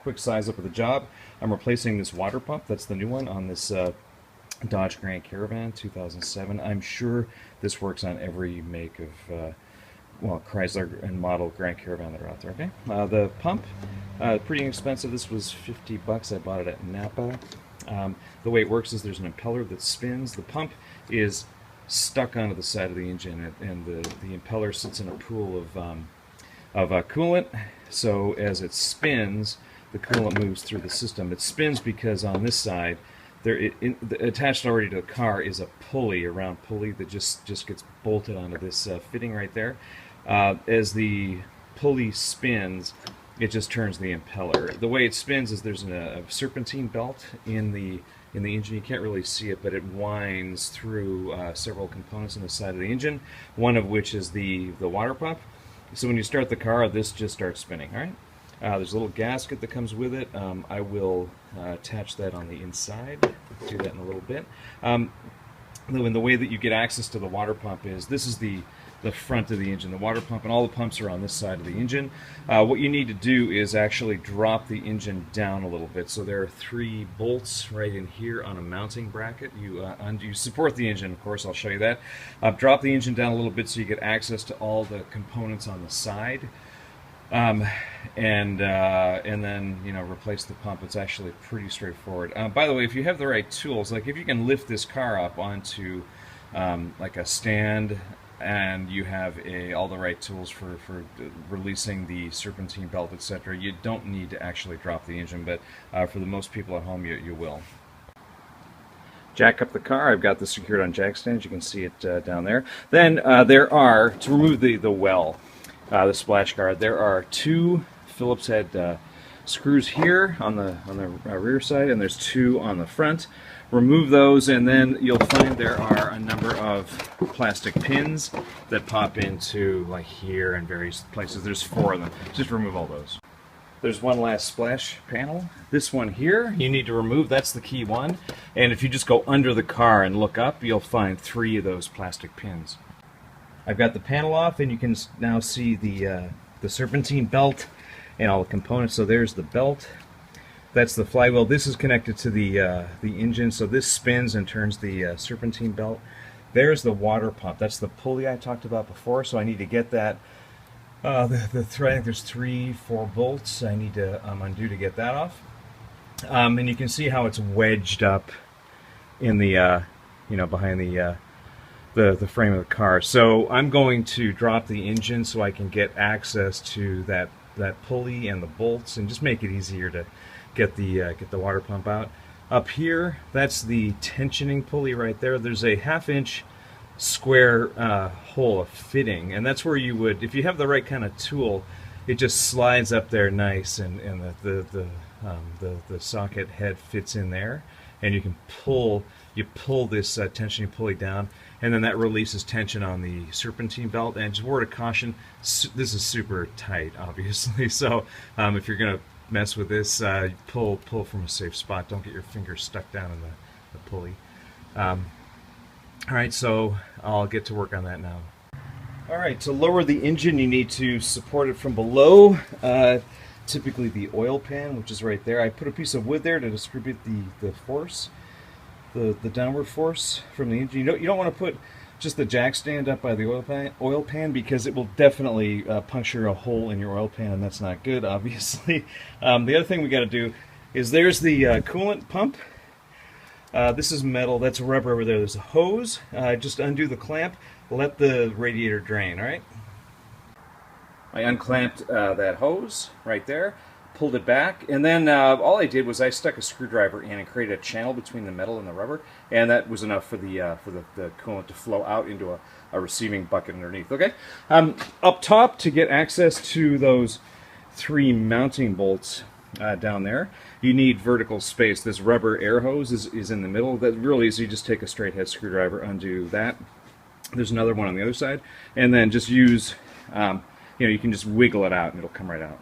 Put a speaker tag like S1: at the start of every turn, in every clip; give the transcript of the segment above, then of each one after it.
S1: quick size up of the job. I'm replacing this water pump. That's the new one on this Dodge Grand Caravan 2007. I'm sure this works on every make of well, Chrysler and model Grand Caravan that are out there. Okay, the pump, pretty inexpensive. This was 50 bucks. I bought it at Napa. The way it works is there's an impeller that spins. The pump is stuck onto the side of the engine, and the impeller sits in a pool of coolant. So as it spins, the coolant moves through the system. It spins because on this side, attached already to the car is a pulley, a round pulley that just gets bolted onto this fitting right there. As the pulley spins, it just turns the impeller. The way it spins is there's a serpentine belt in the engine. You can't really see it, but it winds through several components on the side of the engine, one of which is the water pump. So when you start the car, this just starts spinning, all right? There's a little gasket that comes with it. I will attach that on the inside. Do that in a little bit. And the way that you get access to the water pump is, this is the front of the engine. The water pump and all the pumps are on this side of the engine. What you need to do is actually drop the engine down a little bit. So there are 3 bolts right in here on a mounting bracket. You support the engine, of course, I'll show you that. Drop the engine down a little bit so you get access to all the components on the side. And then, you know, replace the pump. It's actually pretty straightforward. By the way, if you have the right tools, like if you can lift this car up onto like a stand, and you have all the right tools for releasing the serpentine belt, etc., you don't need to actually drop the engine, but for the most people at home, you will. Jack up the car. I've got this secured on jack stands. You can see it down there. Then there are, to remove the well, the splash guard, there are 2 Phillips head screws here on the rear side, and there's 2 on the front. Remove those, and then you'll find there are a number of plastic pins that pop into like here and various places. There's 4 of them. Just remove all those. There's one last splash panel. This one here you need to remove. That's the key one. And if you just go under the car and look up, you'll find 3 of those plastic pins. I've got the panel off, and you can now see the serpentine belt and all the components. So there's the belt. That's the flywheel. This is connected to the engine, so this spins and turns the serpentine belt. There's the water pump. That's the pulley I talked about before, so I need to get that. The thread, I think there's 3-4 bolts I need to undo to get that off. And you can see how it's wedged up in the, you know, behind the frame of the car. So I'm going to drop the engine so I can get access to that pulley and the bolts, and just make it easier to get the water pump out. Up here, that's the tensioning pulley right there. There's a 1/2 inch square hole, a fitting, and that's where you would, if you have the right kind of tool, it just slides up there nice, and the socket head fits in there, and you can pull this tensioning pulley down, and then that releases tension on the serpentine belt. And just word of caution, this is super tight, obviously, so if you're going to mess with this, pull from a safe spot. Don't get your fingers stuck down in the pulley. Alright, so I'll get to work on that now. Alright, to lower the engine, you need to support it from below. Typically the oil pan, which is right there. I put a piece of wood there to distribute the force, the downward force from the engine. You don't want to put just the jack stand up by the oil pan because it will definitely puncture a hole in your oil pan, and that's not good, obviously. The other thing we got to do is, there's the coolant pump. This is metal, that's rubber over there. There's a hose. Just undo the clamp, let the radiator drain, all right? I unclamped that hose right there, pulled it back, and then all I did was I stuck a screwdriver in and created a channel between the metal and the rubber, and that was enough for the coolant to flow out into a receiving bucket underneath. Okay, up top, to get access to those 3 mounting bolts down there, you need vertical space. This rubber air hose is in the middle. That's real easy. Just take a straight head screwdriver, undo that. There's another one on the other side, and then just use, you know, you can just wiggle it out and it'll come right out.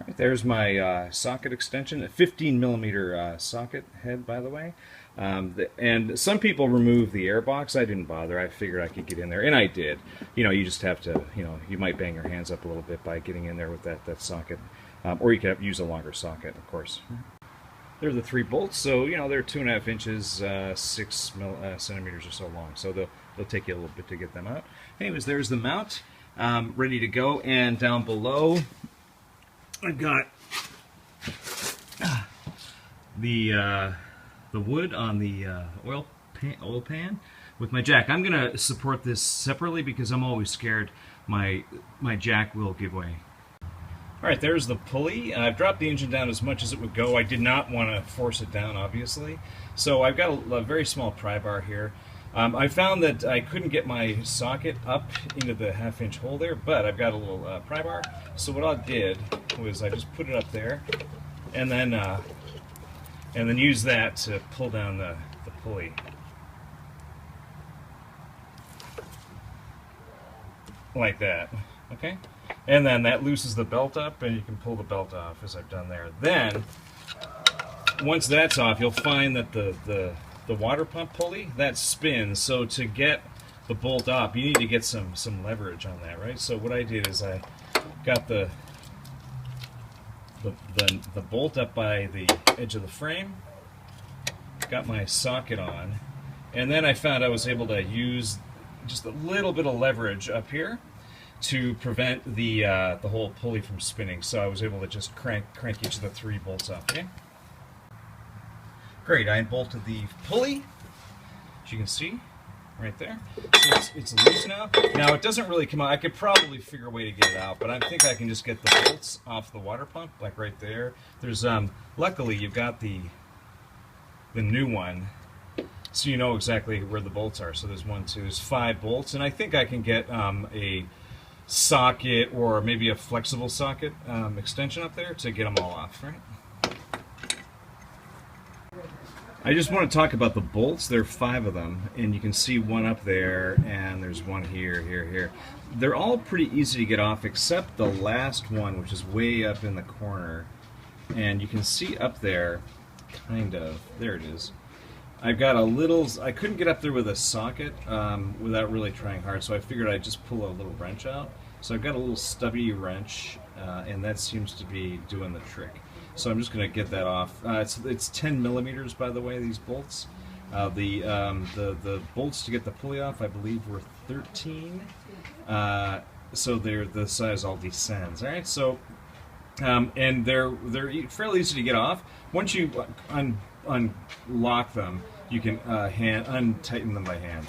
S1: Right, there's my socket extension, a 15mm socket head, by the way. And some people remove the air box. I didn't bother. I figured I could get in there, and I did. You know, you just have to, you know, you might bang your hands up a little bit by getting in there with that socket. or you could use a longer socket, of course. They're the 3 bolts, so they're 2.5 inches, 6 centimeters or so long. So they'll take you a little bit to get them out. Anyways, there's the mount, ready to go. And down below, I've got the wood on the oil pan with my jack. I'm gonna support this separately because I'm always scared my jack will give way. Alright, there's the pulley. I've dropped the engine down as much as it would go. I did not want to force it down, obviously. So I've got a very small pry bar here. I found that I couldn't get my socket up into the 1/2 inch hole there, but I've got a little pry bar. So what I did was I just put it up there and then use that to pull down the pulley. Like that, okay? And then that loosens the belt up, and you can pull the belt off, as I've done there. Then, once that's off, you'll find that the water pump pulley, that spins. So to get the bolt off, you need to get some leverage on that, right? So what I did is I got the bolt up by the edge of the frame, got my socket on, and then I found I was able to use just a little bit of leverage up here to prevent the whole pulley from spinning. So I was able to just crank each of the 3 bolts up. Okay. Great. I bolted the pulley, as you can see, right there. So it's loose now. Now it doesn't really come out. I could probably figure a way to get it out, but I think I can just get the bolts off the water pump, like right there. There's luckily you've got the new one, so you know exactly where the bolts are. So there's 1, 2, there's 5 bolts, and I think I can get a socket or maybe a flexible socket extension up there to get them all off, right? I just want to talk about the bolts. There are 5 of them, and you can see one up there, and there's one here, here. They're all pretty easy to get off except the last one, which is way up in the corner. And you can see up there, kind of, there it is. I've got a little, I couldn't get up there with a socket without really trying hard, so I figured I'd just pull a little wrench out. So I've got a little stubby wrench, and that seems to be doing the trick. So I'm just going to get that off. It's 10 millimeters, by the way, these bolts. The bolts to get the pulley off, I believe, were 13. So the size all descends. All right, so and they're fairly easy to get off. Once you unlock them, you can untighten them by hand.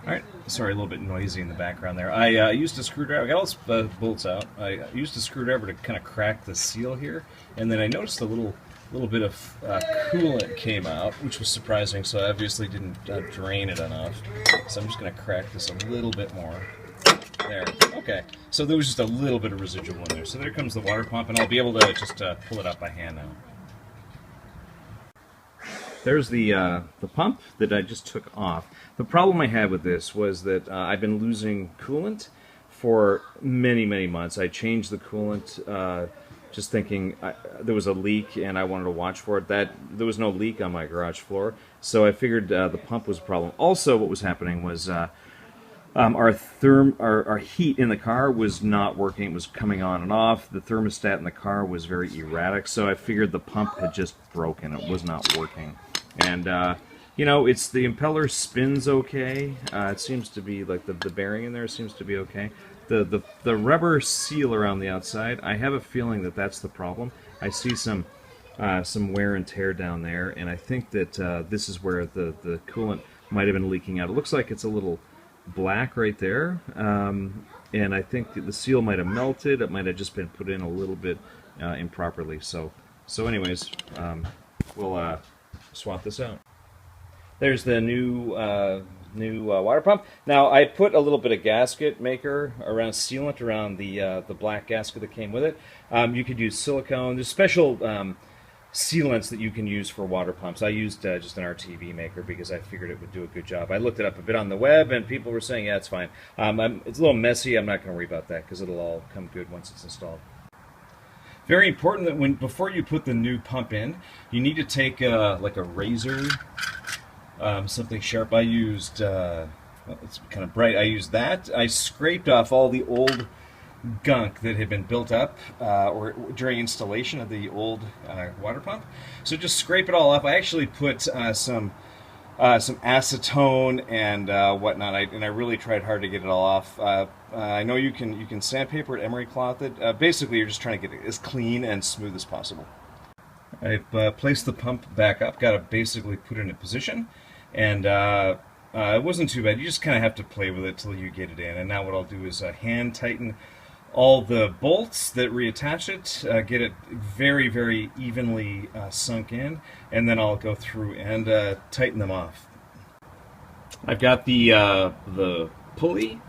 S1: Alright, sorry, a little bit noisy in the background there. I used a screwdriver, I got all the bolts out. I used a screwdriver to kind of crack the seal here, and then I noticed a little bit of coolant came out, which was surprising, so I obviously didn't drain it enough. So I'm just going to crack this a little bit more. There, okay. So there was just a little bit of residual in there. So there comes the water pump, and I'll be able to just pull it up by hand now. There's the pump that I just took off. The problem I had with this was that I've been losing coolant for many months. I changed the coolant just thinking there was a leak and I wanted to watch for it. There was no leak on my garage floor, so I figured the pump was a problem. Also, what was happening was our heat in the car was not working. It was coming on and off. The thermostat in the car was very erratic, so I figured the pump had just broken. It was not working. And, you know, it's the impeller spins okay. It seems to be, like, the bearing in there seems to be okay. The rubber seal around the outside, I have a feeling that that's the problem. I see some wear and tear down there, and I think that this is where the coolant might have been leaking out. It looks like it's a little black right there, and I think that the seal might have melted. It might have just been put in a little bit improperly. So anyways, we'll swap this out. There's the new water pump. Now I put a little bit of gasket maker around sealant around the black gasket that came with it. You could use silicone. There's special sealants that you can use for water pumps. I used just an RTV maker because I figured it would do a good job. I looked it up a bit on the web, and people were saying, yeah, it's fine. It's a little messy. I'm not going to worry about that because it'll all come good once it's installed. Very important that before you put the new pump in, you need to take like a razor, something sharp. I used, well, it's kind of bright. I used that. I scraped off all the old gunk that had been built up or during installation of the old water pump. So just scrape it all up. I actually put some acetone and whatnot, and I really tried hard to get it all off. I know you can sandpaper it, emery cloth it. Basically, you're just trying to get it as clean and smooth as possible. I've placed the pump back up, got to basically put it in a position, and it wasn't too bad. You just kind of have to play with it till you get it in. And now what I'll do is hand tighten all the bolts that reattach it, get it very, very evenly sunk in, and then I'll go through and tighten them off. I've got the pulley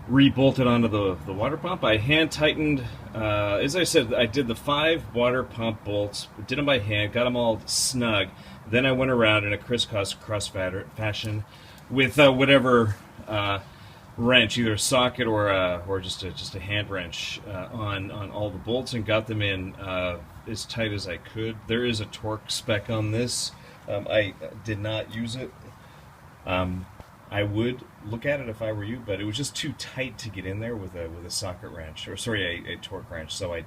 S1: re-bolted onto the water pump. I hand tightened, as I said, I did the 5 water pump bolts, did them by hand, got them all snug. Then I went around in a crisscross fashion with whatever wrench, either a socket or just a hand wrench on all the bolts, and got them in as tight as I could. There is a torque spec on this. I did not use it. I would look at it if I were you, but it was just too tight to get in there with a socket wrench, or sorry, a torque wrench. So I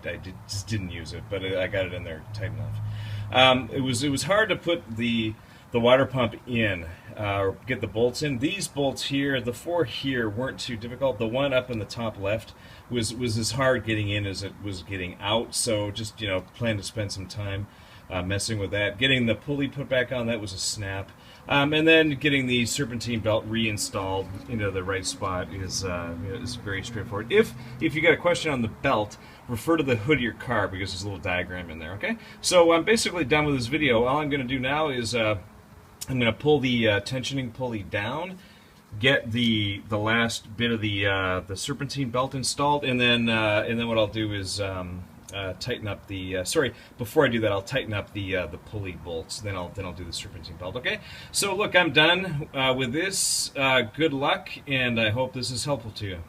S1: just didn't use it, but I got it in there tight enough. It was hard to put the water pump in, or get the bolts in. These bolts here, the 4 here, weren't too difficult. The one up in the top left was as hard getting in as it was getting out. So just plan to spend some time messing with that. Getting the pulley put back on, that was a snap. And then getting the serpentine belt reinstalled into the right spot is very straightforward. If you got a question on the belt, refer to the hood of your car because there's a little diagram in there. Okay, so I'm basically done with this video. All I'm going to do now is I'm going to pull the tensioning pulley down, get the last bit of the serpentine belt installed, and then what I'll do is tighten up the before I do that, I'll tighten up the pulley bolts. Then I'll do the serpentine belt. Okay, so look, I'm done with this. Good luck, and I hope this is helpful to you.